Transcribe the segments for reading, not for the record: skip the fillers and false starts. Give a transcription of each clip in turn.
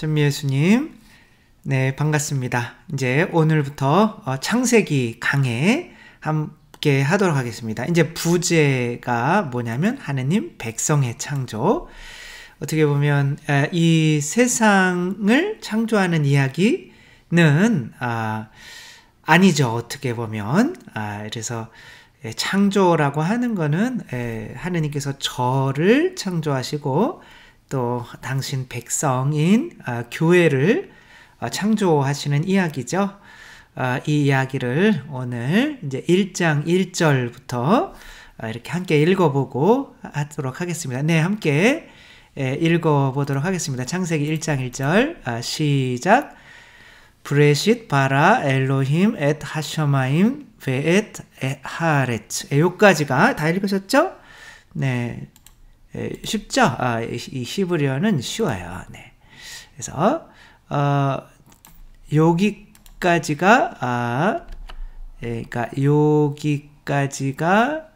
전미예수님, 네, 반갑습니다. 이제 오늘부터 창세기 강해 함께 하도록 하겠습니다. 이제 부제가 뭐냐면 하느님 백성의 창조. 어떻게 보면 이 세상을 창조하는 이야기는 아니죠. 어떻게 보면 그래서 창조라고 하는 거는 하느님께서 저를 창조하시고 또 당신 백성인 교회를 창조하시는 이야기죠. 이 이야기를 오늘 이제 1장 1절부터 이렇게 함께 읽어보고 하도록 하겠습니다. 네, 함께 읽어보도록 하겠습니다. 창세기 1장 1절 시작. 브레싯 바라 엘로힘 엣 하셔마임 베엣 하레츠. 여기까지가 다 읽으셨죠? 네, 쉽죠? 이 히브리어는 쉬워요. 네. 그래서 여기까지가 그러니까 여기까지가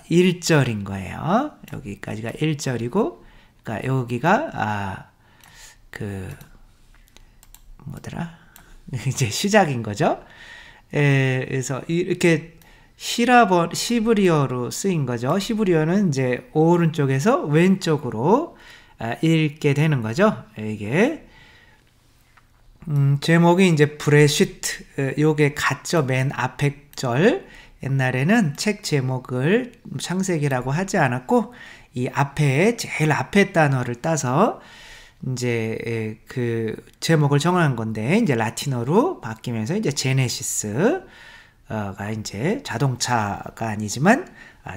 1절인 거예요. 여기까지가 1절이고, 그러니까 여기가 뭐더라? 이제 시작인 거죠. 그래서 이렇게 히브리어로 쓰인 거죠. 히브리어는 이제 오른쪽에서 왼쪽으로 읽게 되는 거죠. 이게 제목이 이제 브레시트, 요게 같죠. 맨 앞에 절. 옛날에는 책 제목을 창세기라고 하지 않았고 이 앞에 제일 앞에 단어를 따서 이제 그 제목을 정한 건데, 이제 라틴어로 바뀌면서 이제 제네시스가 이제 자동차가 아니지만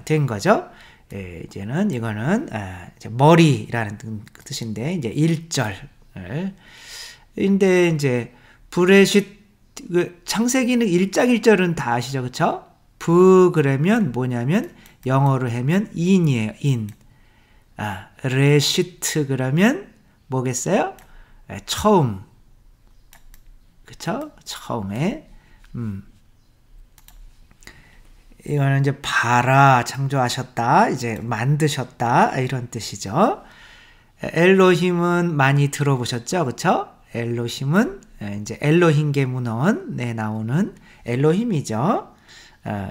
된 거죠. 이제는 이거는 이제 머리라는 뜻인데, 이제 1절. 근데 이제 브레싯, 창세기는 1장 1절은 다 아시죠, 그쵸? 그러면 뭐냐면 영어로 하면 in이에요. in. 레시트 그러면 뭐겠어요? 처음. 그쵸? 처음에. 이거는 이제 바라, 창조하셨다, 이제 만드셨다, 이런 뜻이죠. 엘로힘은 많이 들어보셨죠? 그쵸? 엘로힘은 이제 엘로힘계 문헌에 나오는 엘로힘이죠.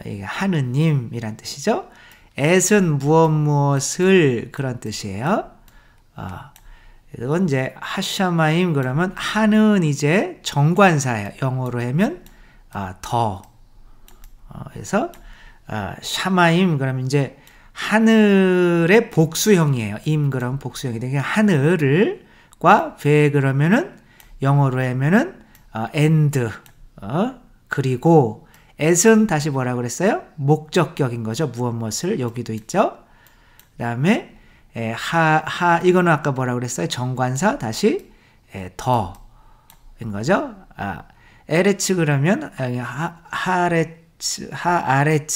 이게 하느님이란 뜻이죠. 엣은 무엇을 그런 뜻이에요. 이건 이제 하샤마임 그러면 하는 이제 정관사예요. 영어로 하면 더. 그래서 샤마임 그러면 이제 하늘의 복수형이에요. 임 그러면 복수형이 되게 하늘과 베 그러면은 영어로 하면은 and 그리고 엣은 다시 뭐라고 그랬어요? 목적격인 거죠. 무엇을 여기도 있죠. 그다음에 이거는 아까 뭐라고 그랬어요? 정관사 다시 더인 거죠. 에레츠 그러면 하아레츠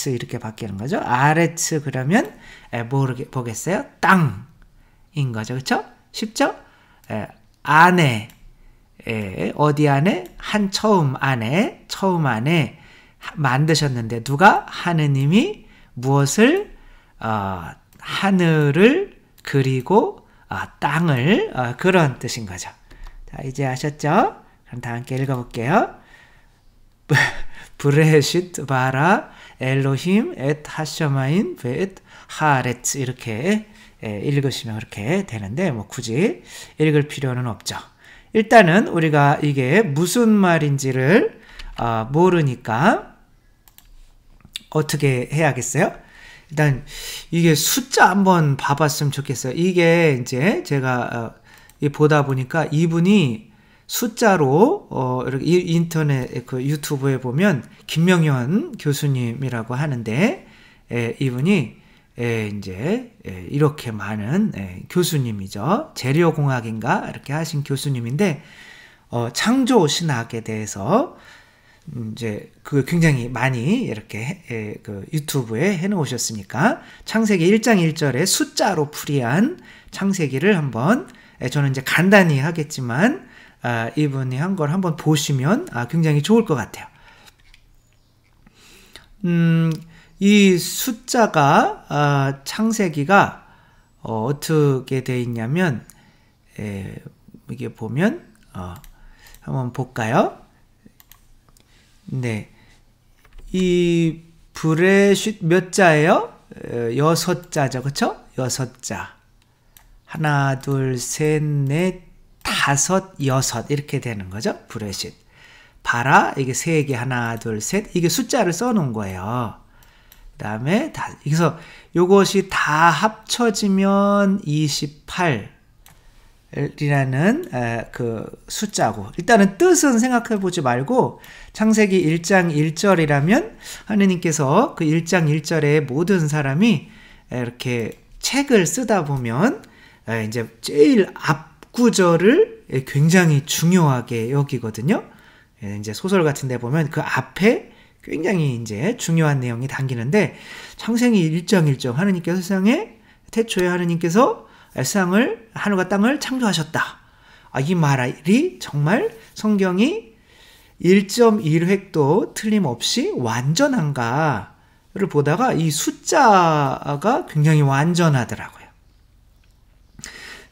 이렇게 바뀌는 거죠. 아레츠 그러면 보겠어요? 땅인 거죠. 그렇죠? 쉽죠? 안에 어디 안에? 한 처음 안에 만드셨는데 누가? 하느님이 무엇을? 하늘을 그리고 땅을 그런 뜻인 거죠. 자, 이제 아셨죠? 그럼 다 함께 읽어볼게요. 브레시트 바라 엘로힘 엣 하셔마인 베엣 하레츠 이렇게 읽으시면 그렇게 되는데 뭐 굳이 읽을 필요는 없죠. 일단은 우리가 이게 무슨 말인지를 모르니까 어떻게 해야겠어요? 일단 이게 숫자 한번 봐봤으면 좋겠어요. 이게 이제 제가 보다 보니까 이분이 숫자로 이렇게 인터넷 그 유튜브에 보면 김명현 교수님이라고 하는데 이분이 이제 이렇게 많은 교수님이죠. 재료공학인가 이렇게 하신 교수님인데 창조 신학에 대해서 이제 그 굉장히 많이 이렇게 그 유튜브에 해놓으셨으니까 창세기 1장 1절에 숫자로 풀이한 창세기를 한번 저는 이제 간단히 하겠지만 이분이 한 걸 한번 보시면 굉장히 좋을 것 같아요. 이 숫자가 창세기가 어떻게 돼 있냐면 이게 보면 한번 볼까요? 네, 이 브레쉿 몇 자예요? 6자죠, 그쵸? 6자. 하나, 둘, 셋, 넷, 다섯, 여섯 이렇게 되는 거죠. 브레쉿. 바라, 이게 3개, 하나, 둘, 셋. 이게 숫자를 써놓은 거예요. 그 다음에 그래서 요것이 다 합쳐지면 28 이라는 그 숫자고, 일단은 뜻은 생각해 보지 말고 창세기 1장 1절이라면 하느님께서 그 1장 1절에 모든 사람이 이렇게 책을 쓰다 보면 이제 제일 앞 구절을 굉장히 중요하게 여기거든요. 이제 소설 같은 데 보면 그 앞에 굉장히 이제 중요한 내용이 담기는데, 창세기 1장 1절 하느님께서 세상에 태초에 하느님께서 세상을, 하늘과 땅을 창조하셨다. 이 말이 정말 성경이 1.1획도 틀림없이 완전한가를 보다가 이 숫자가 굉장히 완전하더라고요.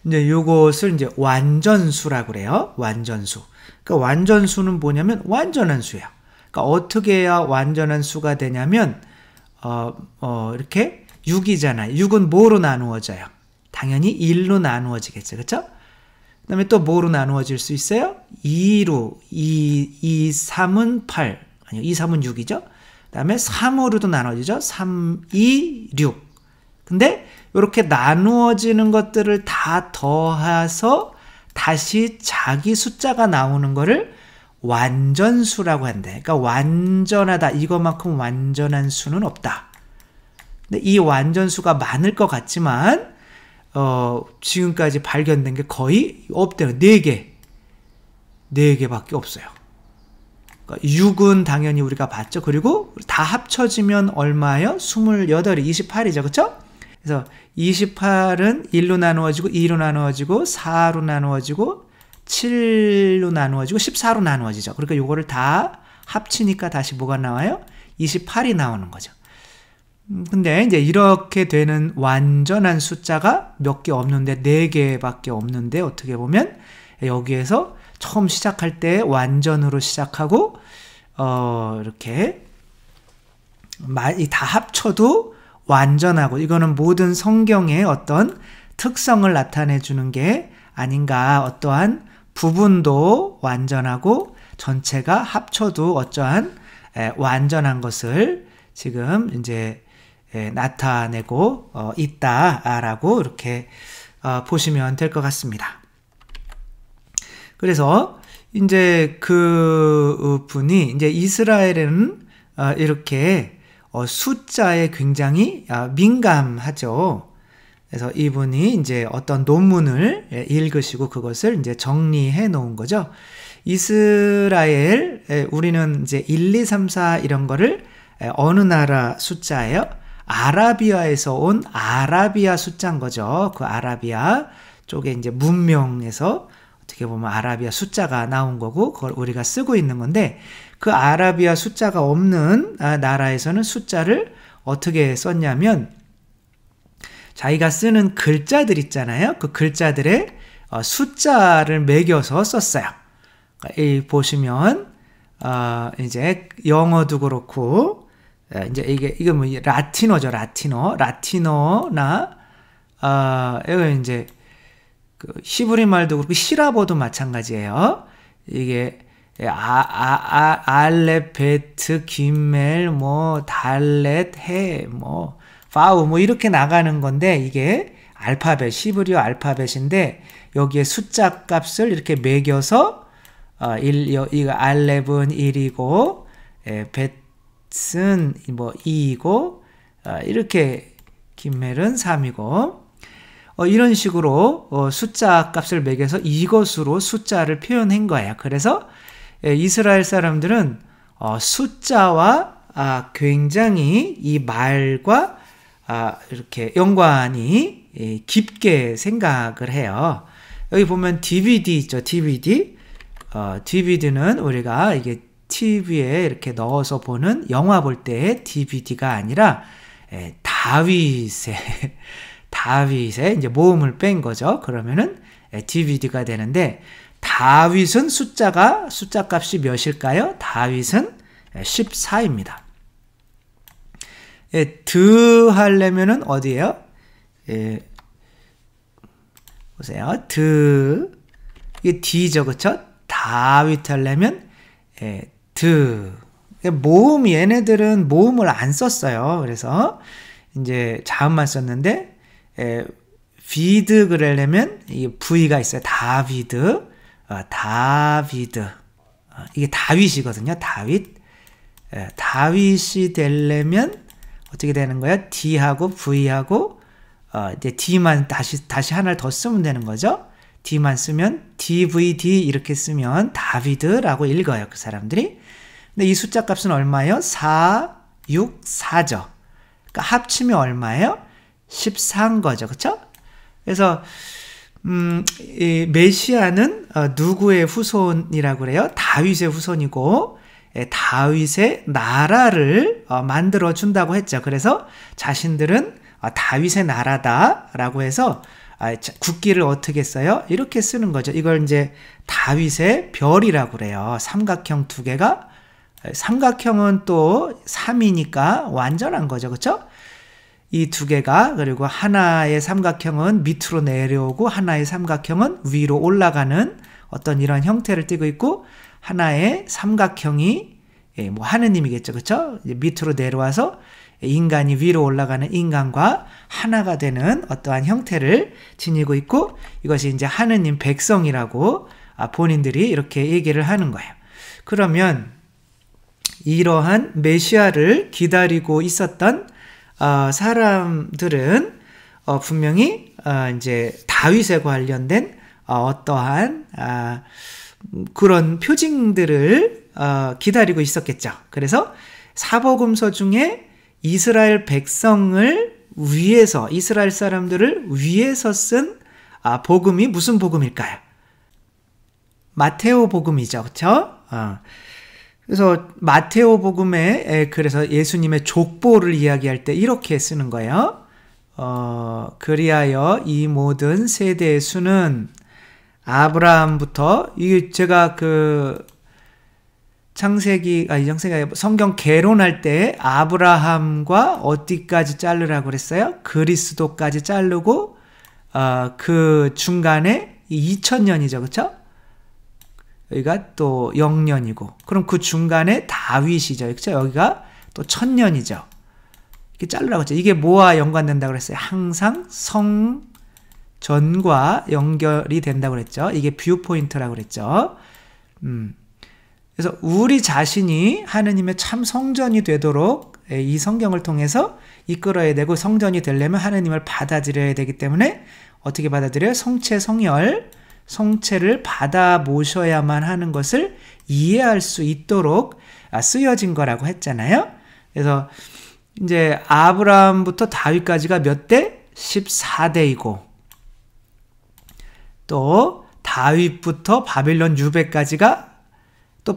이제 요것을 이제 완전수라고 그래요. 완전수. 그러니까 완전수는 뭐냐면 완전한 수예요. 그러니까 어떻게 해야 완전한 수가 되냐면 이렇게 6이잖아요. 6은 뭐로 나누어져요? 당연히 1로 나누어지겠죠. 그렇죠? 그 다음에 또 뭐로 나누어질 수 있어요? 2로. 2, 3은 8. 아니요, 2, 3은 6이죠. 그 다음에 3으로도 나눠지죠. 3, 2, 6. 근데 이렇게 나누어지는 것들을 다 더해서 다시 자기 숫자가 나오는 거를 완전수라고 한대. 그러니까 완전하다. 이것만큼 완전한 수는 없다. 근데 이 완전수가 많을 것 같지만 지금까지 발견된 게 거의 없대요. 4개. 4개밖에 없어요. 그러니까 6은 당연히 우리가 봤죠. 그리고 다 합쳐지면 얼마예요? 28이 28이죠. 그렇죠? 그래서 28은 1로 나누어지고 2로 나누어지고 4로 나누어지고 7로 나누어지고 14로 나누어지죠. 그러니까 이거를 다 합치니까 다시 뭐가 나와요? 28이 나오는 거죠. 근데 이제 이렇게 되는 완전한 숫자가 몇 개 없는데 4개밖에 없는데, 어떻게 보면 여기에서 처음 시작할 때 완전으로 시작하고 이렇게 다 합쳐도 완전하고, 이거는 모든 성경의 어떤 특성을 나타내 주는 게 아닌가. 어떠한 부분도 완전하고 전체가 합쳐도 어떠한 완전한 것을 지금 이제 나타내고 있다라고 이렇게 보시면 될 것 같습니다. 그래서 이제 그 분이 이제 이스라엘은 이렇게 숫자에 굉장히 민감하죠. 그래서 이분이 이제 어떤 논문을 읽으시고 그것을 이제 정리해 놓은 거죠. 이스라엘, 우리는 이제 1, 2, 3, 4 이런 거를 어느 나라 숫자예요? 아라비아에서 온 아라비아 숫자인 거죠. 그 아라비아 쪽에 이제 문명에서 어떻게 보면 아라비아 숫자가 나온 거고, 그걸 우리가 쓰고 있는 건데, 그 아라비아 숫자가 없는 나라에서는 숫자를 어떻게 썼냐면, 자기가 쓰는 글자들 있잖아요. 그 글자들의 숫자를 매겨서 썼어요. 보시면 이제 영어도 그렇고, 이제 이게 뭐 라틴어죠. 라틴어나 이거 이제 그 히브리 말도 그렇고 시라버도 마찬가지예요. 이게 알렙, 베트, 김멜, 뭐 달렛, 해, 뭐 파우 뭐 이렇게 나가는 건데, 이게 알파벳, 히브리어 알파벳인데 여기에 숫자 값을 이렇게 매겨서 이거 알렙은 1이고 벳은 뭐 2이고 이렇게 김멜은 3이고 이런 식으로 숫자 값을 매겨서 이것으로 숫자를 표현한 거예요. 그래서 이스라엘 사람들은 숫자와 굉장히 이 말과 이렇게 연관이 깊게 생각을 해요. 여기 보면 DVD 있죠. DVD는 우리가 이게 TV에 이렇게 넣어서 보는 영화 볼 때의 DVD가 아니라 다윗의 이제 모음을 뺀 거죠. 그러면은 DVD가 되는데 다윗은 숫자 값이 몇일까요? 다윗은 14입니다. 드 하려면은 어디에요? 보세요. 이게 D죠, 그쵸? 다윗 하려면 드. 모음, 얘네들은 모음을 안 썼어요. 그래서 이제 자음만 썼는데 비드 그러려면 이 V가 있어요. 다비드. 이게 다윗이거든요. 다윗이 되려면 어떻게 되는 거예요? D하고 V하고 이제 D만 다시 하나를 더 쓰면 되는 거죠. D만 쓰면 DVD 이렇게 쓰면 다비드라고 읽어요. 그 사람들이. 근데 이 숫자 값은 얼마예요? 4, 6, 4죠. 그러니까 합치면 얼마예요? 14인 거죠. 그쵸? 그래서 이 메시아는 누구의 후손이라고 그래요? 다윗의 후손이고 다윗의 나라를 만들어 준다고 했죠. 그래서 자신들은 다윗의 나라다라고 해서 국기를 어떻게 써요? 이렇게 쓰는 거죠. 이걸 이제 다윗의 별이라고 그래요. 삼각형 두 개가. 삼각형은 또 3이니까 완전한 거죠. 그렇죠? 이 두 개가, 그리고 하나의 삼각형은 밑으로 내려오고 하나의 삼각형은 위로 올라가는 어떤 이런 형태를 띠고 있고, 하나의 삼각형이 뭐 하느님이겠죠. 그렇죠? 밑으로 내려와서 인간이 위로 올라가는 인간과 하나가 되는 어떠한 형태를 지니고 있고, 이것이 이제 하느님 백성이라고 본인들이 이렇게 얘기를 하는 거예요. 그러면 이러한 메시아를 기다리고 있었던 사람들은 분명히 이제 다윗에 관련된 어떠한 그런 표징들을 기다리고 있었겠죠. 그래서 사복음서 중에 이스라엘 백성을 위해서, 이스라엘 사람들을 위해서 쓴 복음이 무슨 복음일까요? 마테오 복음이죠. 그렇죠? 그래서 마테오 복음에 그래서 예수님의 족보를 이야기할 때 이렇게 쓰는 거예요. 그리하여 이 모든 세대의 수는 아브라함부터, 이게 제가 성경 개론할 때 아브라함과 어디까지 자르라고 그랬어요? 그리스도까지 자르고 그 중간에 2000년이죠. 그렇죠? 여기가 또 0년이고, 그럼 그 중간에 다윗이죠. 그렇죠? 여기가 또 1000년이죠. 이렇게 자르라고 했죠. 이게 뭐와 연관된다고 그랬어요? 항상 성전과 연결이 된다고 그랬죠. 이게 뷰 포인트라고 그랬죠. 그래서 우리 자신이 하느님의 참 성전이 되도록 이 성경을 통해서 이끌어야 되고, 성전이 되려면 하느님을 받아들여야 되기 때문에 어떻게 받아들여요? 성체, 성혈, 성체를 받아 모셔야만 하는 것을 이해할 수 있도록 쓰여진 거라고 했잖아요. 그래서 이제 아브라함부터 다윗까지가 몇 대? 14대이고, 또 다윗부터 바빌론 유배까지가 또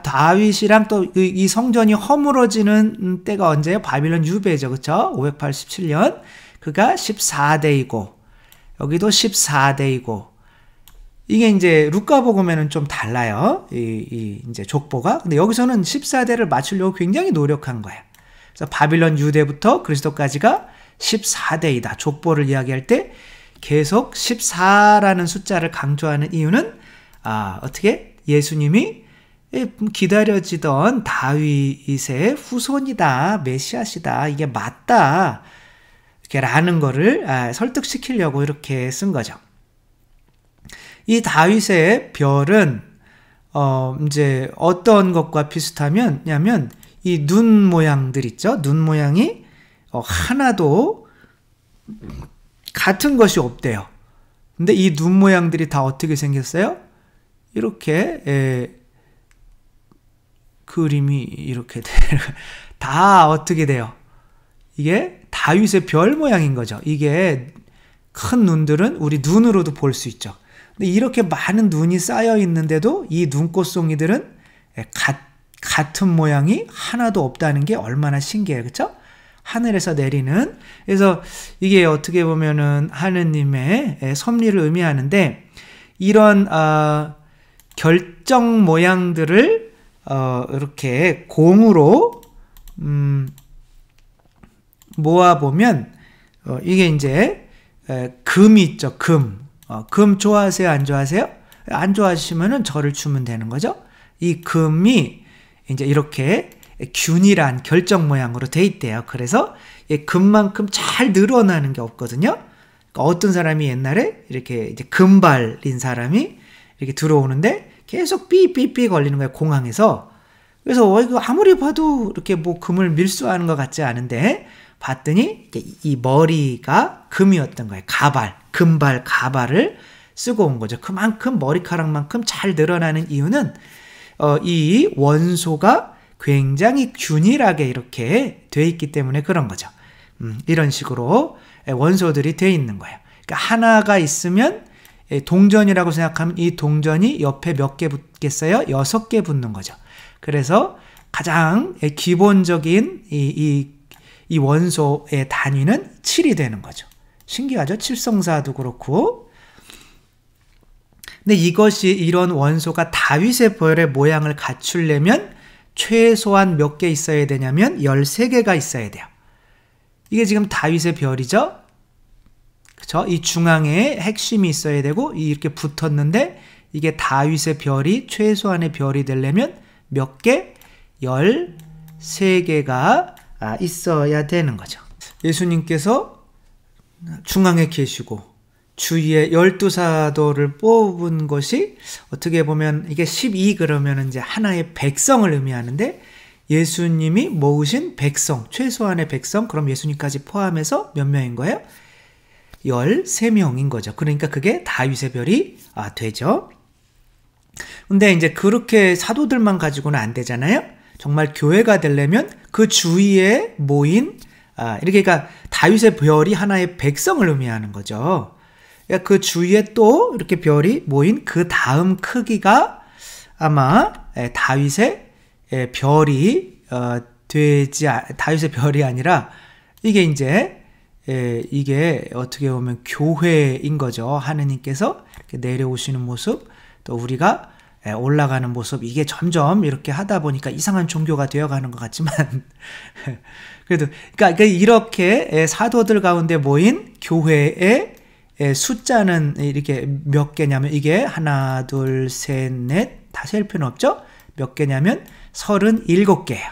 다윗이랑 또 이 성전이 허물어지는 때가 언제예요? 바빌론 유배죠. 그렇죠? 587년. 그가 14대이고, 여기도 14대이고, 이게 이제 루카복음에는 좀 달라요. 이제 족보가. 근데 여기서는 14대를 맞추려고 굉장히 노력한 거예요. 그래서 바빌론 유대부터 그리스도까지가 14대이다. 족보를 이야기할 때 계속 14라는 숫자를 강조하는 이유는 어떻게? 예수님이 기다려지던 다윗의 후손이다. 메시아시다. 이게 맞다. 이렇게 라는 거를 설득시키려고 이렇게 쓴 거죠. 이 다윗의 별은 이제 어떤 것과 비슷하냐면 이 눈 모양들 있죠. 눈 모양이 하나도 같은 것이 없대요. 근데 이 눈 모양들이 다 어떻게 생겼어요? 이렇게 그림이 이렇게 다 어떻게 돼요? 이게 다윗의 별 모양인 거죠. 이게 큰 눈들은 우리 눈으로도 볼 수 있죠. 근데 이렇게 많은 눈이 쌓여 있는데도 이 눈꽃송이들은 같은 모양이 하나도 없다는 게 얼마나 신기해요. 그렇죠? 하늘에서 내리는. 그래서 이게 어떻게 보면은 하느님의 섭리를 의미하는데, 이런 결정 모양들을 이렇게 공으로 모아보면 이게 이제 금이 있죠. 금 좋아하세요? 안 좋아하세요? 안 좋아하시면은 절을 주면 되는 거죠. 이 금이 이제 이렇게 균일한 결정 모양으로 돼 있대요. 그래서 금만큼 잘 늘어나는 게 없거든요. 그러니까 어떤 사람이 옛날에 이렇게 이제 금발인 사람이 이렇게 들어오는데 계속 삐삐삐 걸리는 거예요, 공항에서. 그래서 이거 아무리 봐도 이렇게 뭐 금을 밀수하는 것 같지 않은데, 봤더니 이 머리가 금이었던 거예요. 금발 가발을 쓰고 온 거죠. 그만큼 머리카락만큼 잘 늘어나는 이유는 이 원소가 굉장히 균일하게 이렇게 돼 있기 때문에 그런 거죠. 이런 식으로 원소들이 돼 있는 거예요. 그러니까 하나가 있으면 동전이라고 생각하면 이 동전이 옆에 몇 개 붙겠어요? 6개 붙는 거죠. 그래서 가장 기본적인 이 원소의 단위는 7이 되는 거죠. 신기하죠? 칠성사도 그렇고. 근데 이런 원소가 다윗의 별의 모양을 갖추려면 최소한 몇 개 있어야 되냐면 13개가 있어야 돼요. 이게 지금 다윗의 별이죠? 그쵸? 이 중앙에 핵심이 있어야 되고, 이렇게 붙었는데, 이게 다윗의 별이 최소한의 별이 되려면 몇 개? 13개가 있어야 되는 거죠. 예수님께서 중앙에 계시고 주위에 12사도를 뽑은 것이 어떻게 보면 이게 12 그러면 이제 하나의 백성을 의미하는데, 예수님이 모으신 백성, 최소한의 백성, 그럼 예수님까지 포함해서 몇 명인 거예요? 13명인 거죠. 그러니까 그게 다윗의 별이 되죠. 근데 이제 그렇게 사도들만 가지고는 안 되잖아요. 정말 교회가 되려면 그 주위에 모인 이렇게, 그러니까 다윗의 별이 하나의 백성을 의미하는 거죠. 그러니까 그 주위에 또 이렇게 별이 모인 그 다음 크기가 아마 다윗의 별이 다윗의 별이 아니라 이게 이제 이게 어떻게 보면 교회인 거죠. 하느님께서 이렇게 내려오시는 모습, 또 우리가 올라가는 모습, 이게 점점 이렇게 하다 보니까 이상한 종교가 되어가는 것 같지만 그래도 그러니까 이렇게 사도들 가운데 모인 교회의 숫자는 이렇게 몇 개냐면, 이게 하나, 둘, 셋, 넷, 다 셀 필요는 없죠? 몇 개냐면 37개예요.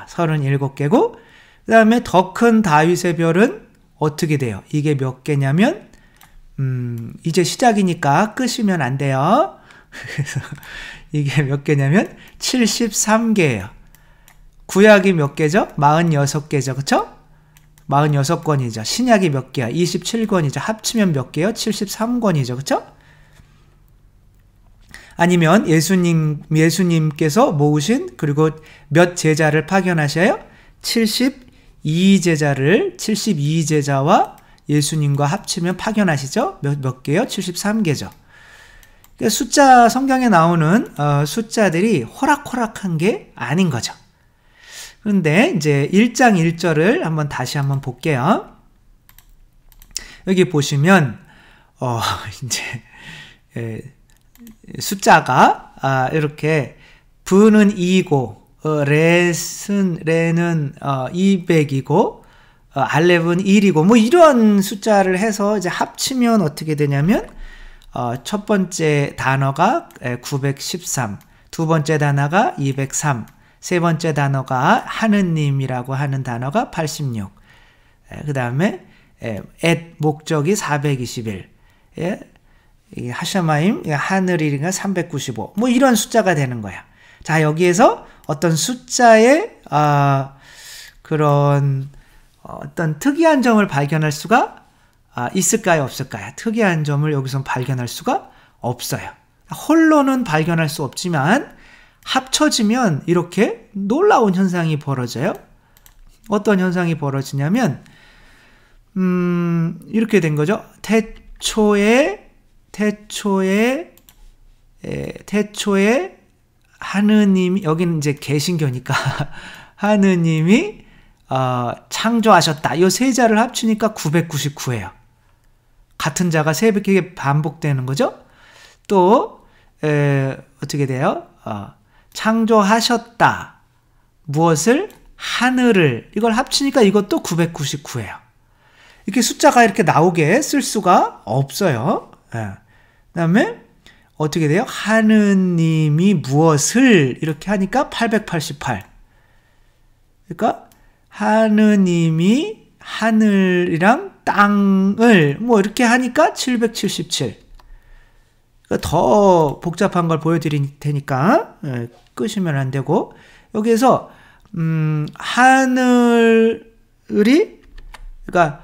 37개고, 그 다음에 더 큰 다윗의 별은 어떻게 돼요? 이게 몇 개냐면 이제 시작이니까 끄시면 안 돼요. 그래서 이게 몇 개냐면 73개예요. 구약이 몇 개죠? 46개죠. 그쵸? 46권이죠. 신약이 몇 개야? 27권이죠. 합치면 몇 개요? 73권이죠. 그쵸? 아니면 예수님께서 모으신, 그리고 몇 제자를 파견하셔요? 72제자와 예수님과 합치면 파견하시죠? 몇 개요? 73개죠. 그러니까 숫자, 성경에 나오는 숫자들이 호락호락한 게 아닌 거죠. 그런데 이제 1장 1절을 한번 다시 한번 볼게요. 여기 보시면 이제 숫자가 이렇게 부는 2고 레는 200이고 알렙은 1이고 뭐 이런 숫자를 해서 이제 합치면 어떻게 되냐면 첫 번째 단어가 913, 두 번째 단어가 203, 세 번째 단어가 하느님이라고 하는 단어가 86, 그 다음에 목적이 421, 하샤마임 하늘이가 395, 뭐 이런 숫자가 되는 거야. 자, 여기에서 어떤 숫자의 그런 어떤 특이한 점을 발견할 수가 있을까요? 없을까요? 특이한 점을 여기서 발견할 수가 없어요. 홀로는 발견할 수 없지만 합쳐지면 이렇게 놀라운 현상이 벌어져요. 어떤 현상이 벌어지냐면 이렇게 된 거죠. 태초에 하느님, 여기는 이제 개신교니까 하느님이 창조하셨다. 이 세 자를 합치니까 999예요. 같은 자가 세 개 반복되는 거죠. 또 어떻게 돼요? 창조하셨다. 무엇을? 하늘을. 이걸 합치니까 이것도 999예요. 이렇게 숫자가 이렇게 나오게 쓸 수가 없어요. 그 다음에 어떻게 돼요? 하느님이 무엇을 이렇게 하니까 888. 그러니까 하느님이 하늘이랑 땅을 뭐 이렇게 하니까 777. 그러니까 더 복잡한 걸 보여드릴 테니까 끄시면 안 되고, 여기에서 하늘이 그러니까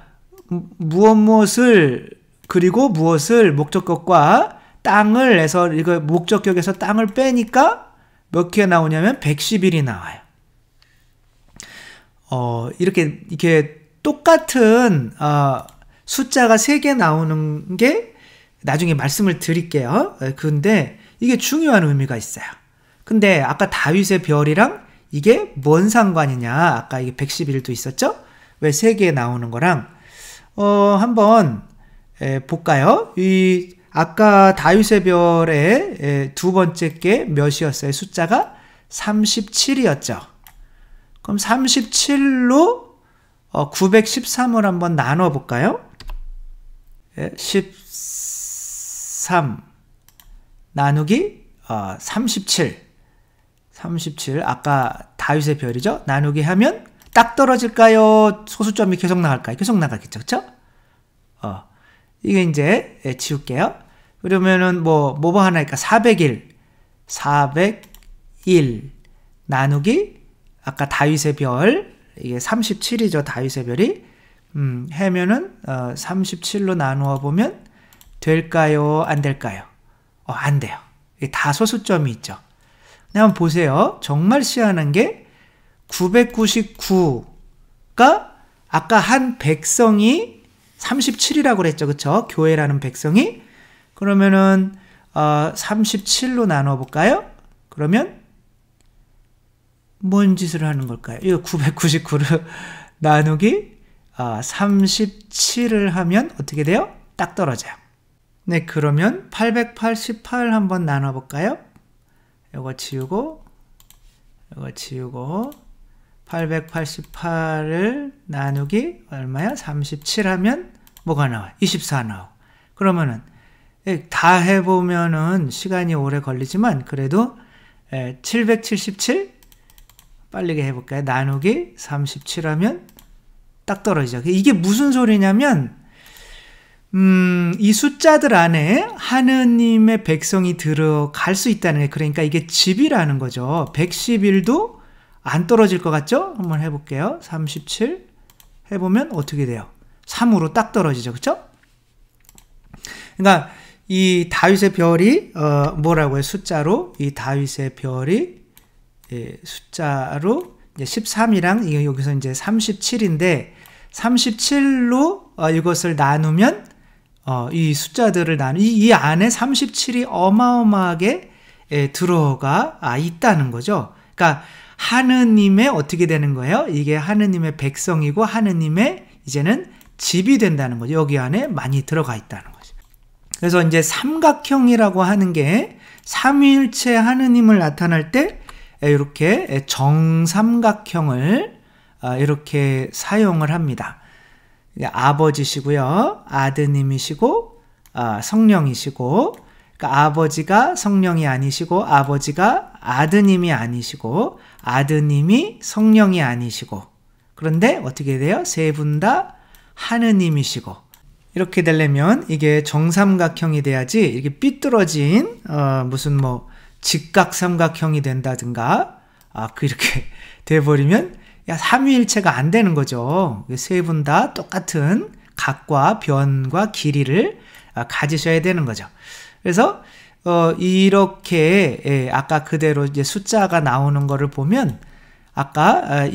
무엇을 그리고 무엇을 목적격과 땅을 해서 이거 목적격에서 땅을 빼니까 몇 개 나오냐면 111이 나와요. 이렇게 똑같은 숫자가 3개 나오는 게 나중에 말씀을 드릴게요. 근데 이게 중요한 의미가 있어요. 근데 아까 다윗의 별이랑 이게 뭔 상관이냐? 아까 이게 111도 있었죠? 왜 3개 나오는 거랑 한번 볼까요? 이 아까 다윗의 별의 두 번째 게 몇이었어요? 숫자가 37이었죠. 그럼 37로 913을 한번 나눠 볼까요? 13 나누기 37 아까 다윗의 별이죠? 나누기 하면 딱 떨어질까요? 소수점이 계속 나갈까요? 계속 나가겠죠, 그쵸? 이게 이제 지울게요. 그러면은 뭐 하나니까 401 나누기 아까 다윗의 별, 이게 37이죠, 다윗의 별이. 하면은 37로 나누어 보면 될까요? 안 될까요? 안 돼요. 이게 다 소수점이 있죠. 한번 보세요. 정말 희한한 게 999가 아까 한 백성이 37이라고 그랬죠. 그쵸? 교회라는 백성이. 그러면은 37로 나눠 볼까요? 그러면 뭔 짓을 하는 걸까요? 이거 999를 나누기 37을 하면 어떻게 돼요? 딱 떨어져요. 네, 그러면 888 한번 나눠 볼까요? 이거 지우고 888을 나누기 얼마야? 37 하면 뭐가 나와요? 24 나오고. 그러면은 다 해보면은 시간이 오래 걸리지만 그래도 777 빠르게 해볼까요? 나누기 37 하면 딱 떨어지죠. 이게 무슨 소리냐면 이 숫자들 안에 하느님의 백성이 들어갈 수 있다는 게, 그러니까 이게 집이라는 거죠. 111도 안 떨어질 것 같죠? 한번 해볼게요. 37 해보면 어떻게 돼요? 3으로 딱 떨어지죠. 그쵸? 그러니까 이 다윗의 별이 뭐라고요? 숫자로 이 다윗의 별이 숫자로 이제 13이랑 이게 여기서 이제 37인데 37로 이것을 나누면 이 숫자들을 이 안에 37이 어마어마하게 들어가 있다는 거죠. 그러니까 하느님의 어떻게 되는 거예요? 이게 하느님의 백성이고 하느님의 이제는 집이 된다는 거죠. 여기 안에 많이 들어가 있다는 거죠. 그래서 이제 삼각형이라고 하는 게 삼위일체 하느님을 나타날 때 이렇게 정삼각형을 이렇게 사용을 합니다. 아버지시고요, 아드님이시고 성령이시고, 그러니까 아버지가 성령이 아니시고 아버지가 아드님이 아니시고 아드님이 성령이 아니시고, 그런데 어떻게 돼요? 세 분 다 하느님이시고. 이렇게 되려면 이게 정삼각형이 돼야지 이렇게 삐뚤어진 무슨 뭐 직각삼각형이 된다든가 그렇게 돼버리면 삼위일체가 안 되는 거죠. 세 분 다 똑같은 각과 변과 길이를 가지셔야 되는 거죠. 그래서 이렇게 아까 그대로 이제 숫자가 나오는 거를 보면 아까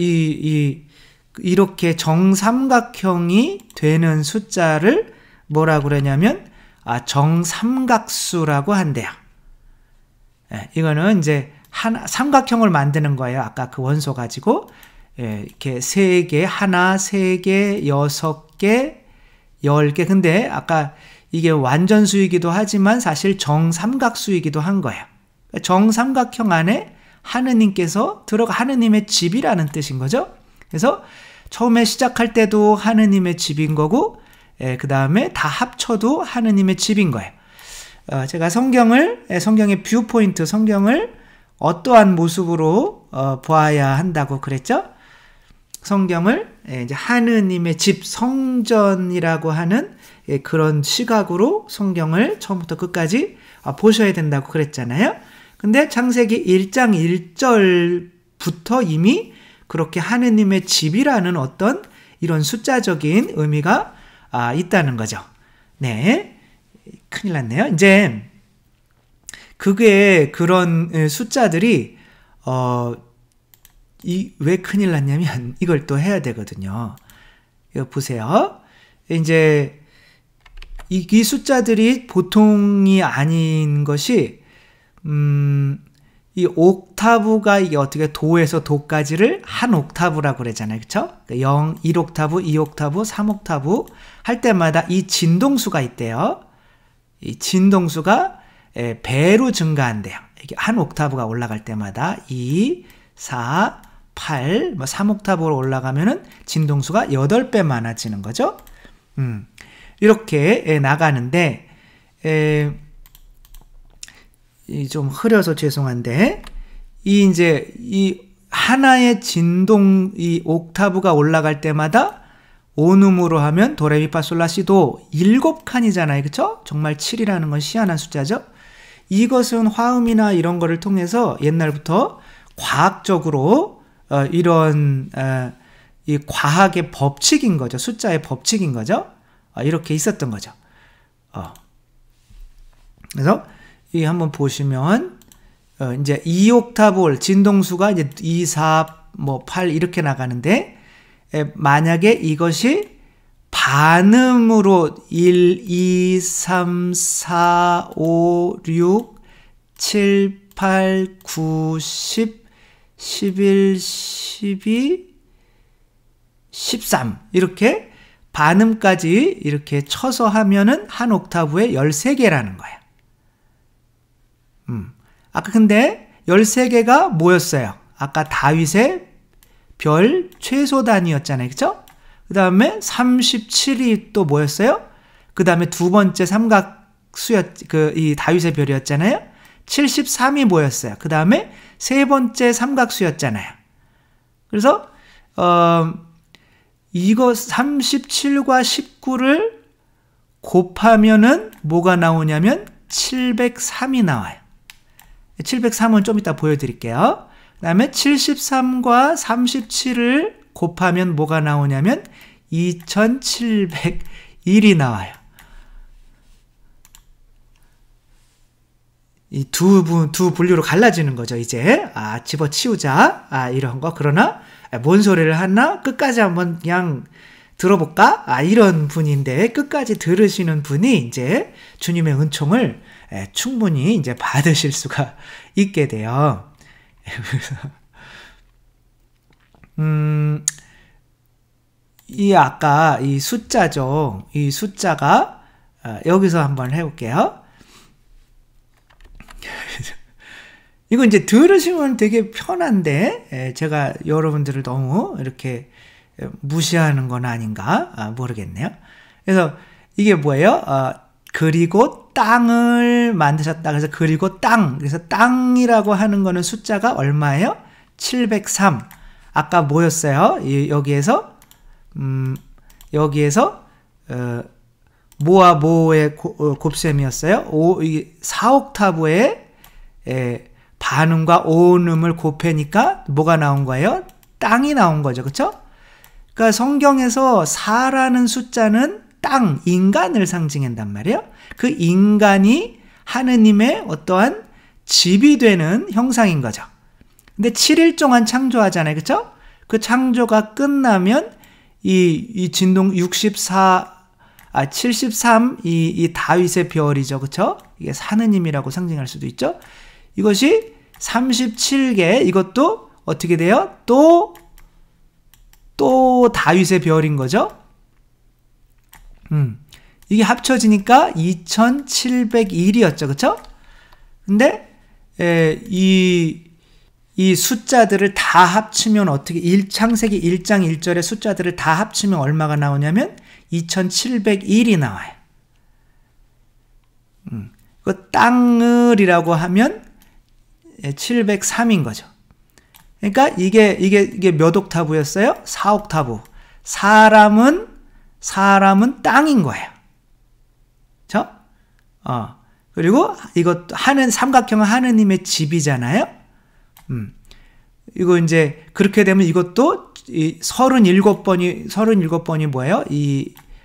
이렇게 정삼각형이 되는 숫자를 뭐라고 그러냐면 정삼각수라고 한대요. 이거는 이제 삼각형을 만드는 거예요. 아까 그 원소 가지고 이렇게 3개, 하나, 3개, 6개, 10개. 근데 아까 이게 완전수이기도 하지만 사실 정삼각수이기도 한 거예요. 정삼각형 안에 하느님께서 하느님의 집이라는 뜻인 거죠. 그래서 처음에 시작할 때도 하느님의 집인 거고, 그 다음에 다 합쳐도 하느님의 집인 거예요. 제가 성경의 뷰포인트, 성경을 어떠한 모습으로 보아야 한다고 그랬죠? 성경을 이제 하느님의 집, 성전이라고 하는 그런 시각으로 성경을 처음부터 끝까지 보셔야 된다고 그랬잖아요. 근데 창세기 1장 1절부터 이미 그렇게 하느님의 집이라는 어떤 이런 숫자적인 의미가 있다는 거죠. 네. 큰일 났네요. 이제 그게 그런 숫자들이 왜 큰일 났냐면 이걸 또 해야 되거든요. 이거 보세요. 이제 이 숫자들이 보통이 아닌 것이 이 옥타브가 이게 어떻게 도에서 도까지를 한 옥타브라고 그러잖아요. 그쵸? 0, 1옥타브, 2옥타브, 3옥타브 할 때마다 이 진동수가 있대요. 이 진동수가 배로 증가한대요. 이게 한 옥타브가 올라갈 때마다 2, 4, 8, 3옥타브로 올라가면은 진동수가 8배 많아지는 거죠. 이렇게 나가는데, 좀 흐려서 죄송한데, 이 하나의 이 옥타브가 올라갈 때마다 온음으로 하면 도레미파솔라시도 7칸이잖아요. 그쵸? 정말 7이라는 건 희한한 숫자죠. 이것은 화음이나 이런 거를 통해서 옛날부터 과학적으로 이런 이 과학의 법칙인 거죠. 숫자의 법칙인 거죠. 이렇게 있었던 거죠. 그래서 이 한번 보시면 이제 2옥타브 진동수가 이제 2, 4, 8 이렇게 나가는데 만약에 이것이 반음으로 1, 2, 3, 4, 5, 6, 7, 8, 9, 10, 11, 12, 13 이렇게 반음까지 이렇게 쳐서 하면은 한 옥타브에 13개라는 거예요. 아까 근데 13개가 뭐였어요? 아까 다윗의 별 최소 단위였잖아요. 그쵸? 그 다음에 37이 또 뭐였어요? 그 다음에 두 번째 이 다윗의 별이었잖아요. 73이 뭐였어요? 그 다음에 세 번째 삼각수였잖아요. 그래서 이거 37과 19를 곱하면은 뭐가 나오냐면 703이 나와요. 703은 좀 이따 보여드릴게요. 그 다음에 73과 37을 곱하면 뭐가 나오냐면 2701이 나와요. 이 두 분류로 갈라지는 거죠, 이제. 집어치우자. 이런 거. 그러나, 뭔 소리를 하나? 끝까지 한번 그냥 들어볼까? 이런 분인데, 끝까지 들으시는 분이 이제 주님의 은총을 충분히 이제 받으실 수가 있게 돼요. 아까 이 숫자죠. 이 숫자가, 여기서 한번 해볼게요. 이거 이제 들으시면 되게 편한데, 제가 여러분들을 너무 이렇게 무시하는 건 아닌가? 모르겠네요. 그래서 이게 뭐예요? 그리고 땅을 만드셨다. 그래서 그리고 땅. 그래서 땅이라고 하는 거는 숫자가 얼마예요? 703. 아까 뭐였어요? 여기에서 모와 모의 곱셈이었어요. 4옥타브의 반음과 오음을 곱해니까 뭐가 나온 거예요? 땅이 나온 거죠. 그렇죠? 그러니까 성경에서 4라는 숫자는 땅, 인간을 상징한단 말이에요. 그 인간이 하느님의 어떠한 집이 되는 형상인 거죠. 근데 7일 동안 창조하잖아요. 그렇죠? 그 창조가 끝나면 이 진동 73 이 다윗의 별이죠. 그렇죠? 이게 하느님이라고 상징할 수도 있죠. 이것이 37개, 이것도 어떻게 돼요? 또 또 다윗의 별인 거죠. 이게 합쳐지니까 2701이었죠. 그쵸? 근데 이 숫자들을 다 합치면 어떻게 창세기 1장 1절의 숫자들을 다 합치면 얼마가 나오냐면 2701이 나와요. 그 땅을이라고 하면 703인 거죠. 그러니까 이게 몇 옥타브였어요? 4옥타브. 사람은 땅인 거예요. 그렇죠? 그리고 이것 삼각형은 하느님의 집이잖아요. 이거 이제 그렇게 되면 이것도 37번이 뭐예요?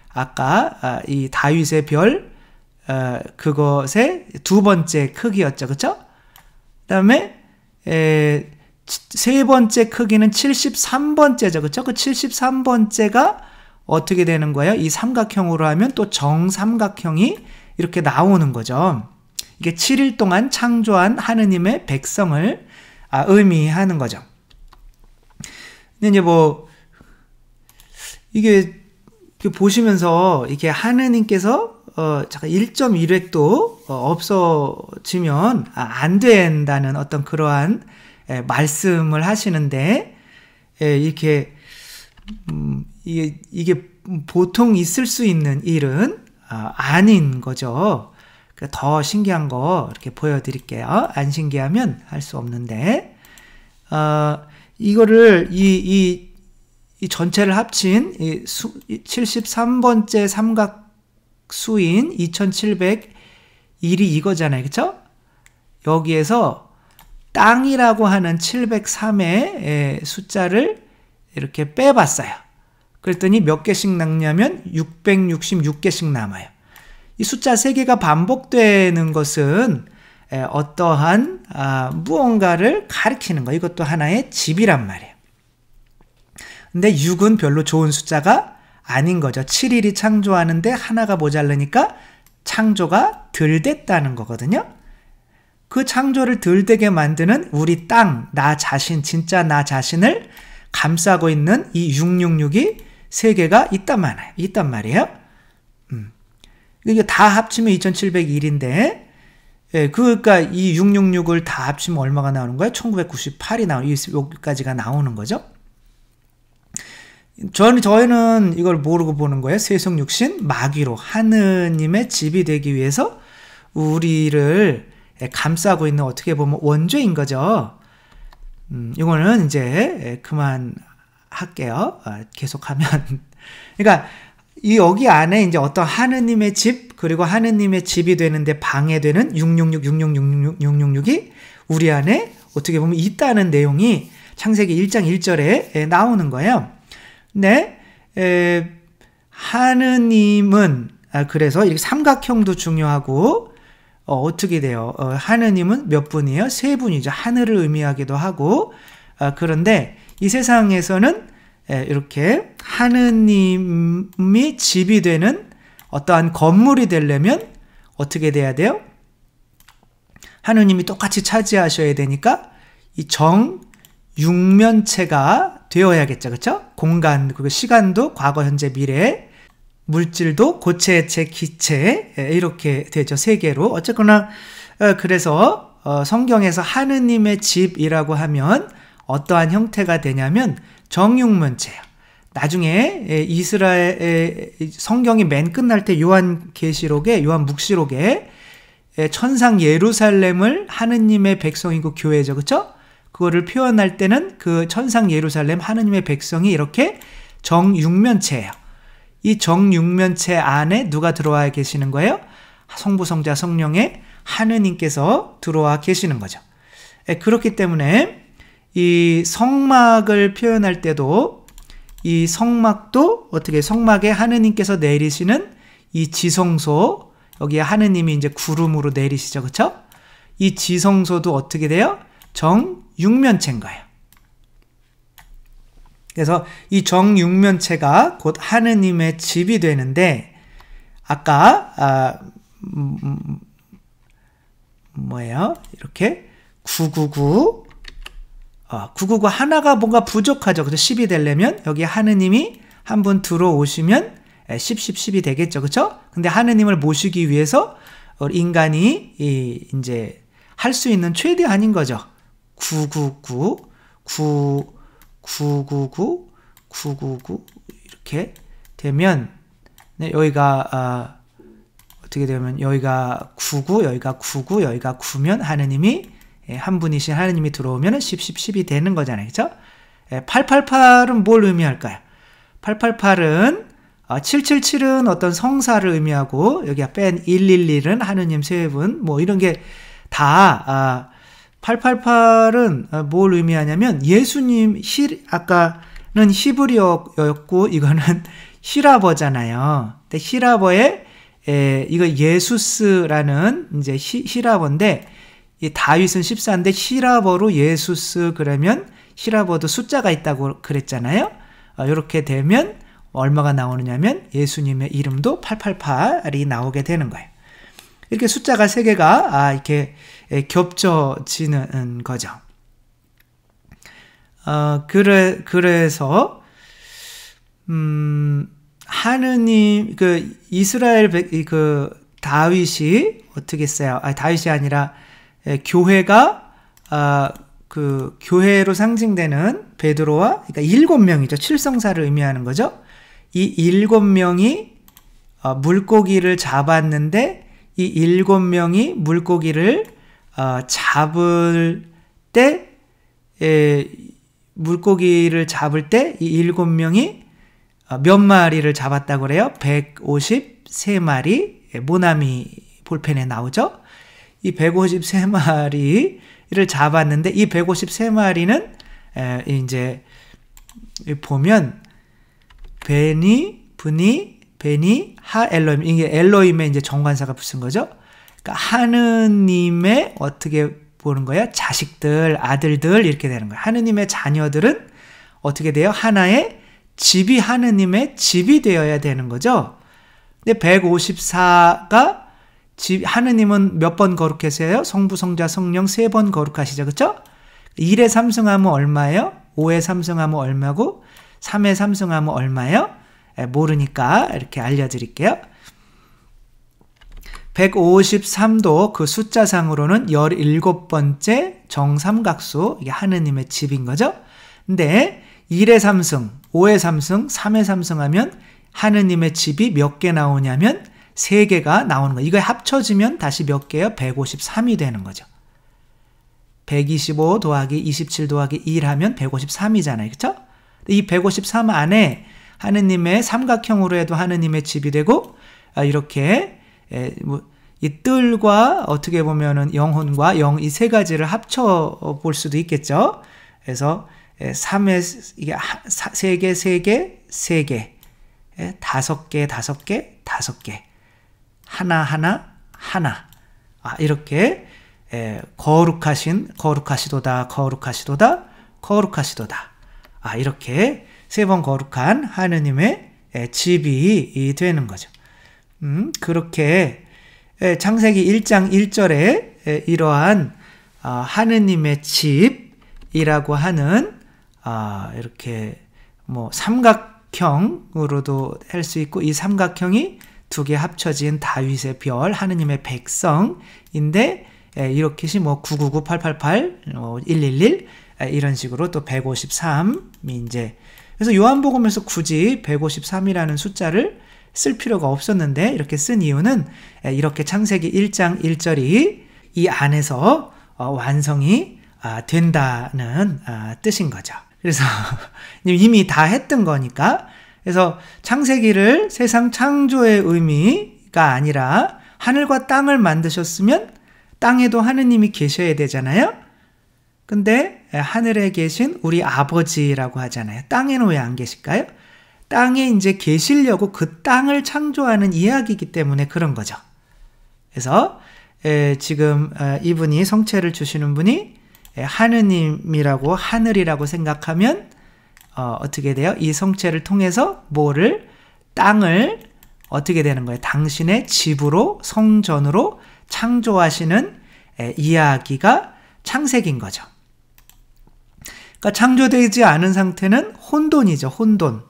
아까 이 다윗의 별 그것의 두 번째 크기였죠. 그렇죠? 그다음에 세 번째 크기는 73번째죠. 그렇죠? 그 73번째가 어떻게 되는 거예요? 이 삼각형으로 하면 또 정삼각형이 이렇게 나오는 거죠. 이게 7일 동안 창조한 하느님의 백성을 의미하는 거죠. 근데 이제 이게 보시면서 이게 하느님께서 잠깐 1.1획도 없어지면 안 된다는 어떤 그러한 말씀을 하시는데, 이렇게 이게 보통 있을 수 있는 일은 아닌 거죠. 더 신기한 거 이렇게 보여드릴게요. 안 신기하면 할 수 없는데, 이거를 이 전체를 합친 73번째 삼각수인 2701이 이거잖아요. 그쵸? 여기에서 땅이라고 하는 703의 숫자를 이렇게 빼봤어요. 그랬더니 몇 개씩 남냐면 666개씩 남아요. 이 숫자 3개가 반복되는 것은 어떠한 무언가를 가리키는 거, 이것도 하나의 집이란 말이에요. 근데 6은 별로 좋은 숫자가 아닌 거죠. 7일이 창조하는데 하나가 모자르니까 창조가 덜 됐다는 거거든요. 그 창조를 덜 되게 만드는 우리 땅, 나 자신, 진짜 나 자신을 감싸고 있는 이 666이 3개가 있단 말이에요. 이게 다 합치면 2701인데, 그러니까 이 666을 다 합치면 얼마가 나오는 거예요? 1998이 여기까지가 나오는 거죠. 저희는 이걸 모르고 보는 거예요. 세속육신 마귀로 하느님의 집이 되기 위해서 우리를 감싸고 있는, 어떻게 보면 원죄인 거죠. 이거는 이제 그만 할게요. 계속하면. 그러니까 여기 안에 이제 어떤 하느님의 집, 그리고 하느님의 집이 되는데 방해되는 666이 우리 안에 어떻게 보면 있다는 내용이 창세기 1장 1절에 나오는 거예요. 근데 하느님은 그래서 이렇게 삼각형도 중요하고, 어떻게 돼요? 하느님은 몇 분이에요? 3분이죠. 하늘을 의미하기도 하고, 그런데 이 세상에서는 이렇게 하느님이 집이 되는 어떠한 건물이 되려면 어떻게 돼야 돼요? 하느님이 똑같이 차지하셔야 되니까 이 정육면체가 되어야겠죠. 그렇죠? 공간, 그리고 시간도 과거, 현재, 미래, 물질도 고체, 액체, 기체, 이렇게 되죠. 3개로. 어쨌거나 그래서 성경에서 하느님의 집이라고 하면 어떠한 형태가 되냐면 정육면체예요. 나중에 이스라엘 성경이 맨 끝날 때 요한계시록에, 요한묵시록에 천상 예루살렘을 하느님의 백성이고 교회죠. 그렇죠? 그거를 표현할 때는 그 천상 예루살렘, 하느님의 백성이 이렇게 정육면체예요. 이 정육면체 안에 누가 들어와 계시는 거예요? 성부, 성자, 성령의 하느님께서 들어와 계시는 거죠. 그렇기 때문에 이 성막을 표현할 때도 이 성막도 어떻게, 성막에 하느님께서 내리시는 이 지성소, 여기에 하느님이 이제 구름으로 내리시죠. 그렇죠? 이 지성소도 어떻게 돼요? 정육면체인 거예요. 그래서 이 정육면체가 곧 하느님의 집이 되는데, 아까 뭐예요? 이렇게 999 999 하나가 뭔가 부족하죠. 그죠? 10이 되려면 여기 하느님이 한 분 들어오시면 10, 10, 10이 되겠죠. 그쵸? 근데 하느님을 모시기 위해서 인간이 이제 할 수 있는 최대한인 거죠. 999, 999, 999 이렇게 되면 여기가 어떻게 되면 여기가 99, 여기가 99, 여기가 9면 하느님이 한 분이신 하느님이 들어오면 10, 10, 10이 되는 거잖아요. 그쵸? 888은 뭘 의미할까요? 888은 777은 어떤 성사를 의미하고 여기가 뺀 111은 하느님 세 분 뭐 이런 게 다 888은 뭘 의미하냐면 예수님 아까는 히브리어였고 이거는 히라버잖아요. 근데 히라버에 이거 예수스라는 이제 히라버인데 이 다윗은 14인데 히라버로 예수스 그러면 히라버도 숫자가 있다고 그랬잖아요. 이렇게 되면 얼마가 나오느냐면 예수님의 이름도 888이 나오게 되는 거예요. 이렇게 숫자가 3개가 이렇게 겹쳐지는 거죠. 그래서 하느님 이스라엘 다윗이 어떻게 했어요? 다윗이 아니라 교회가 교회로 상징되는 베드로와 그러니까 7명이죠. 칠성사를 의미하는 거죠. 이 7명이 물고기를 잡았는데 이 7명이 물고기를 잡을 때 물고기를 잡을 때 이 7명이 몇 마리를 잡았다고 그래요? 153마리 모나미 볼펜에 나오죠. 이 153마리를 잡았는데 이 153마리는 이제 보면 베니, 브니, 베니, 하 엘로임 이게 엘로임의 이제 정관사가 붙은 거죠. 그러니까 하느님의 어떻게 보는 거야? 자식들, 아들들 이렇게 되는 거야. 하느님의 자녀들은 어떻게 돼요? 하나의 집이 하느님의 집이 되어야 되는 거죠. 근데 154가 하느님은 몇 번 거룩하세요? 성부, 성자, 성령 3번 거룩하시죠. 그렇죠? 1에 삼승하면 얼마예요? 5에 삼승하면 얼마고 3에 삼승하면 얼마예요? 모르니까 이렇게 알려드릴게요. 153도 그 숫자상으로는 17번째 정삼각수, 이게 하느님의 집인 거죠. 근데 1에 삼승, 5에 삼승, 3에 삼승하면 하느님의 집이 몇 개 나오냐면 3개가 나오는 거예요. 이거 합쳐지면 다시 몇 개요? 153이 되는 거죠. 125 더하기 27 더하기 1 하면 153이잖아요. 그렇죠? 이 153 안에 하느님의 삼각형으로 해도 하느님의 집이 되고 이렇게 이 뜰과 어떻게 보면은 영혼과 영 이 3가지를 합쳐 볼 수도 있겠죠. 그래서 3에 이게 3개, 3개, 3개, 5개, 5개, 5개, 하나, 하나, 하나. 이렇게 거룩하시도다, 거룩하시도다, 거룩하시도다. 이렇게 3번 거룩한 하느님의 집이 되는 거죠. 그렇게 창세기 1장 1절에 이러한 하느님의 집이라고 하는 이렇게 뭐 삼각형으로도 할 수 있고 이 삼각형이 2개 합쳐진 다윗의 별, 하느님의 백성인데 이렇게 뭐 999, 888, 111 이런 식으로 또 153이 이제 그래서 요한복음에서 굳이 153이라는 숫자를 쓸 필요가 없었는데 이렇게 쓴 이유는 이렇게 창세기 1장 1절이 이 안에서 완성이 된다는 뜻인 거죠. 그래서 이미 다 했던 거니까 그래서 창세기를 세상 창조의 의미가 아니라 하늘과 땅을 만드셨으면 땅에도 하느님이 계셔야 되잖아요. 근데 하늘에 계신 우리 아버지라고 하잖아요. 땅에는 왜 안 계실까요? 땅에 이제 계시려고 그 땅을 창조하는 이야기이기 때문에 그런 거죠. 그래서 지금 이분이 성체를 주시는 분이 하느님이라고 하늘이라고 생각하면 어떻게 돼요? 이 성체를 통해서 땅을 어떻게 되는 거예요? 당신의 집으로 성전으로 창조하시는 이야기가 창세기인 거죠. 그러니까 창조되지 않은 상태는 혼돈이죠. 혼돈.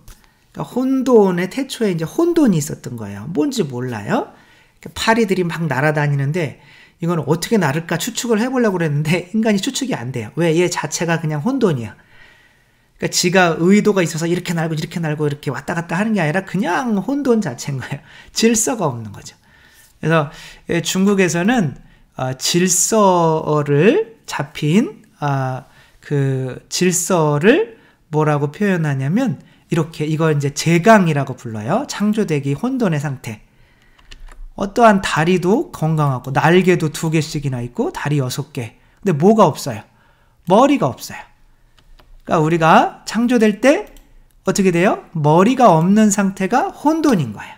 그러니까 혼돈의 태초에 이제 혼돈이 있었던 거예요. 뭔지 몰라요. 그러니까 파리들이 막 날아다니는데 이건 어떻게 나를까 추측을 해보려고 그랬는데 인간이 추측이 안 돼요. 왜? 얘 자체가 그냥 혼돈이야. 그러니까 지가 의도가 있어서 이렇게 날고 이렇게 왔다 갔다 하는 게 아니라 그냥 혼돈 자체인 거예요. 질서가 없는 거죠. 그래서 중국에서는 질서를 잡힌 그 질서를 뭐라고 표현하냐면 이렇게 이걸 이제 제강이라고 불러요. 창조되기 혼돈의 상태. 어떠한 다리도 건강하고 날개도 2개씩이나 있고 다리 6개. 근데 뭐가 없어요? 머리가 없어요. 그러니까 우리가 창조될 때 어떻게 돼요? 머리가 없는 상태가 혼돈인 거예요.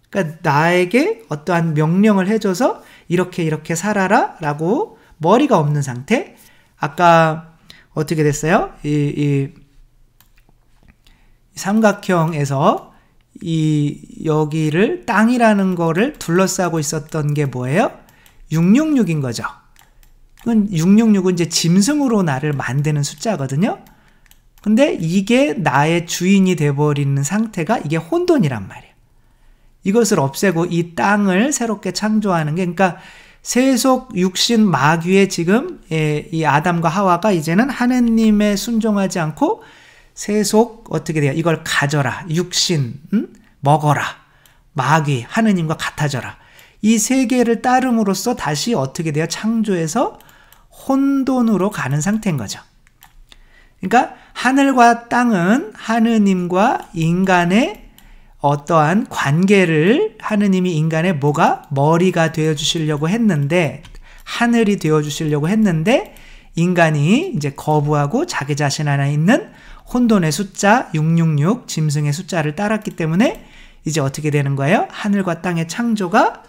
그러니까 나에게 어떠한 명령을 해줘서 이렇게 살아라 라고 머리가 없는 상태. 아까 어떻게 됐어요? 이 삼각형에서 여기를 땅이라는 거를 둘러싸고 있었던 게 뭐예요? 666인 거죠. 666은 이제 짐승으로 나를 만드는 숫자거든요. 근데 이게 나의 주인이 돼버리는 상태가 이게 혼돈이란 말이에요. 이것을 없애고 이 땅을 새롭게 창조하는 게, 그러니까 세속, 육신, 마귀의 지금 이 아담과 하와가 이제는 하느님에 순종하지 않고 세속 어떻게 돼요? 이걸 가져라. 육신, 먹어라. 마귀, 하느님과 같아져라. 이 세 개를 따름으로써 다시 어떻게 돼요? 창조해서 혼돈으로 가는 상태인 거죠. 그러니까 하늘과 땅은 하느님과 인간의 어떠한 관계를 하느님이 인간의 뭐가? 머리가 되어주시려고 했는데, 하늘이 되어주시려고 했는데 인간이 이제 거부하고 자기 자신 안에 있는 혼돈의 숫자 666 짐승의 숫자를 따랐기 때문에 이제 어떻게 되는 거예요? 하늘과 땅의 창조가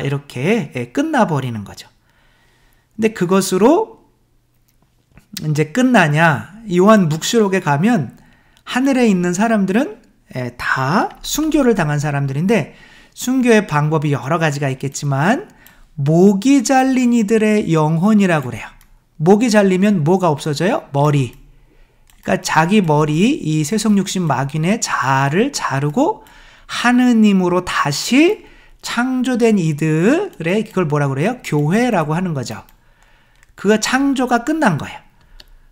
이렇게 끝나버리는 거죠. 근데 그것으로 이제 끝나냐? 요한 묵시록에 가면 하늘에 있는 사람들은 다 순교를 당한 사람들인데 순교의 방법이 여러 가지가 있겠지만 목이 잘린 이들의 영혼이라고 그래요. 목이 잘리면 뭐가 없어져요? 머리. 그러니까 자기 머리, 이 세속육신 마귀의 자아를 자르고 하느님으로 다시 창조된 이들의 그걸 뭐라고 그래요? 교회라고 하는 거죠. 그가 창조가 끝난 거예요.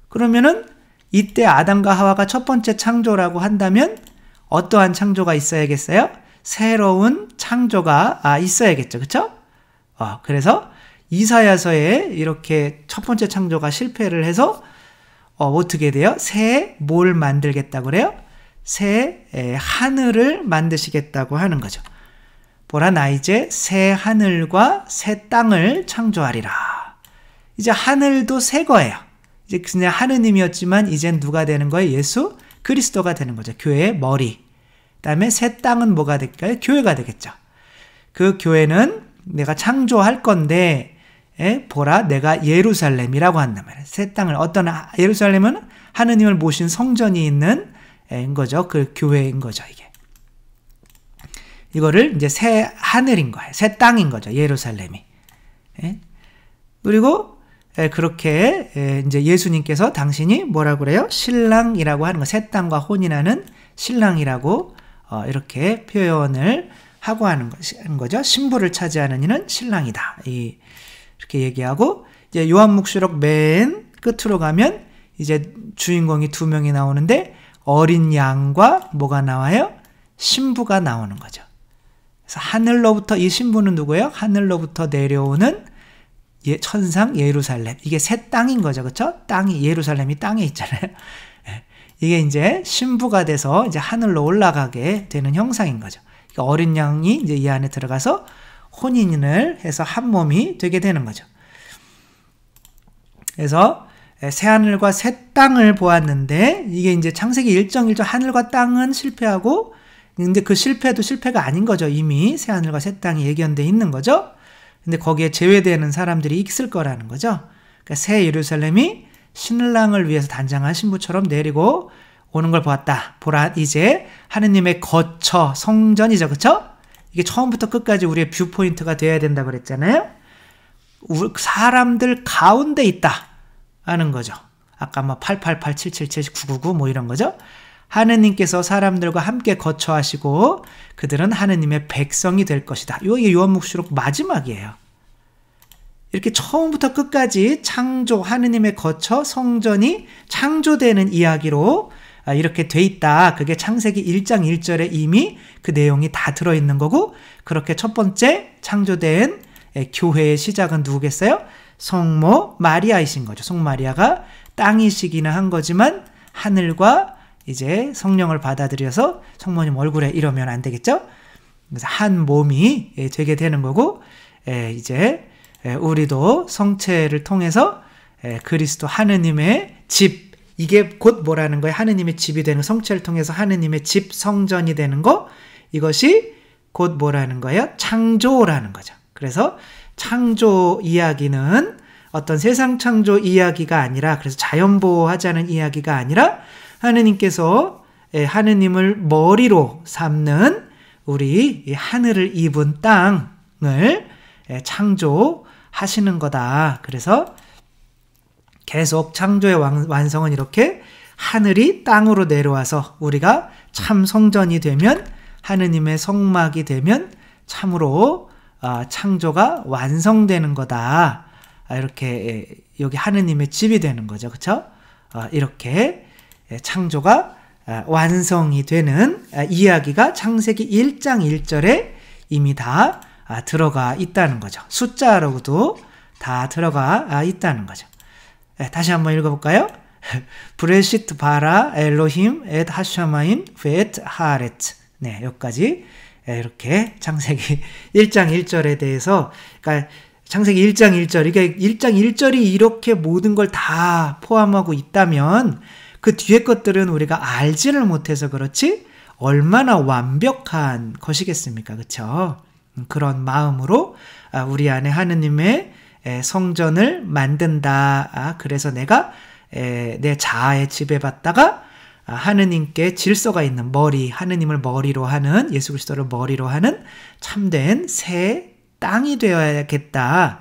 그러면은 이때 아담과 하와가 첫 번째 창조라고 한다면 어떠한 창조가 있어야겠어요? 새로운 창조가 있어야겠죠. 그렇죠? 그래서 이사야서에 이렇게 첫 번째 창조가 실패를 해서 어떻게 돼요? 새 뭘 만들겠다고 그래요? 새 하늘을 만드시겠다고 하는 거죠. 보라, 나 이제 새 하늘과 새 땅을 창조하리라. 이제 하늘도 새 거예요. 이제 그냥 하느님이었지만 이젠 누가 되는 거예요? 예수 그리스도가 되는 거죠. 교회의 머리. 그다음에 새 땅은 뭐가 될까요? 교회가 되겠죠. 그 교회는 내가 창조할 건데 보라, 내가 예루살렘이라고 한단 말이에요. 새 땅을, 어떤 예루살렘은 하느님을 모신 성전이 있는 거죠. 그 교회인 거죠. 이거를 이제 새 하늘인 거예요. 새 땅인 거죠. 예루살렘이. 그리고 그렇게 이제 예수님께서 당신이 뭐라고 그래요? 신랑이라고 하는 거, 새 땅과 혼인하는 신랑이라고 이렇게 표현을 하고 하는 거죠. 신부를 차지하는 이는 신랑이다. 이렇게 얘기하고 이제 요한묵시록 맨 끝으로 가면 이제 주인공이 2명이 나오는데 어린 양과 뭐가 나와요? 신부가 나오는 거죠. 그래서 하늘로부터, 이 신부는 누구예요? 하늘로부터 내려오는 천상 예루살렘. 이게 새 땅인 거죠. 그렇죠? 땅이, 예루살렘이 땅에 있잖아요. 이게 이제 신부가 돼서 이제 하늘로 올라가게 되는 형상인 거죠. 그러니까 어린 양이 이제 이 안에 들어가서 혼인을 해서 한 몸이 되게 되는 거죠. 그래서 새 하늘과 새 땅을 보았는데 이게 이제 창세기 1장 하늘과 땅은 실패하고, 근데 그 실패도 실패가 아닌 거죠. 이미 새 하늘과 새 땅이 예견돼 있는 거죠. 근데 거기에 제외되는 사람들이 있을 거라는 거죠. 그러니까 새 예루살렘이 신랑을 위해서 단장한 신부처럼 내리고 오는 걸 보았다. 보라, 이제 하느님의 거처 성전이죠. 그렇죠? 이게 처음부터 끝까지 우리의 뷰포인트가 되어야 된다고 그랬잖아요. 사람들 가운데 있다 하는 거죠. 아까 뭐 888, 777, 999 뭐 이런 거죠. 하느님께서 사람들과 함께 거처하시고 그들은 하느님의 백성이 될 것이다. 이게 요한묵시록 마지막이에요. 이렇게 처음부터 끝까지 창조, 하느님의 거처, 성전이 창조되는 이야기로 이렇게 돼 있다. 그게 창세기 1장 1절에 이미 그 내용이 다 들어있는 거고, 그렇게 첫 번째 창조된 교회의 시작은 누구겠어요? 성모 마리아이신 거죠. 성마리아가 땅이시기는 한 거지만 하늘과 이제 성령을 받아들여서 성모님 얼굴에 이러면 안 되겠죠? 그래서 한 몸이 되게 되는 거고, 이제 우리도 성체를 통해서 그리스도 하느님의 집, 이게 곧 뭐라는 거예요? 하느님의 집이 되는, 성체를 통해서 하느님의 집, 성전이 되는 거, 이것이 곧 뭐라는 거예요? 창조라는 거죠. 그래서 창조 이야기는 어떤 세상 창조 이야기가 아니라, 그래서 자연보호하자는 이야기가 아니라 하느님께서 하느님을 머리로 삼는 우리 하늘을 입은 땅을 창조하시는 거다. 그래서 계속 창조의 완성은 이렇게 하늘이 땅으로 내려와서 우리가 참 성전이 되면, 하느님의 성막이 되면 참으로 창조가 완성되는 거다. 이렇게 여기 하느님의 집이 되는 거죠. 그렇죠? 이렇게 창조가 완성이 되는 이야기가 창세기 1장 1절에 이미 다 들어가 있다는 거죠. 숫자로도 다 들어가 있다는 거죠. 다시 한번 읽어볼까요? 브레시트 바라 엘로힘 엣 하샤마임 벳 하렛. 네, 여기까지 이렇게 창세기 1장 1절에 대해서, 그러니까 창세기 1장 1절, 이게 1장 1절이 이렇게 모든 걸 다 포함하고 있다면 그 뒤에 것들은 우리가 알지를 못해서 그렇지 얼마나 완벽한 것이겠습니까? 그렇죠? 그런 마음으로 우리 안에 하느님의 성전을 만든다. 그래서 내가 내 자아에 지배받다가 하느님께 질서가 있는 머리, 하느님을 머리로 하는, 예수 그리스도를 머리로 하는 참된 새 땅이 되어야겠다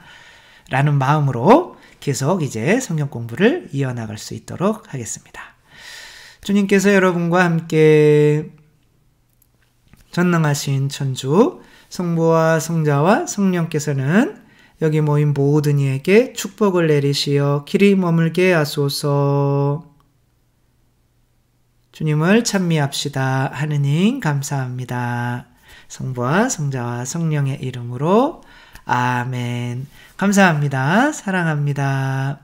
라는 마음으로 계속 이제 성경 공부를 이어나갈 수 있도록 하겠습니다. 주님께서 여러분과 함께 전능하신 천주 성부와 성자와 성령께서는 여기 모인 모든 이에게 축복을 내리시어 길이 머물게 하소서. 주님을 찬미합시다. 하느님 감사합니다. 성부와 성자와 성령의 이름으로 아멘. 감사합니다. 사랑합니다.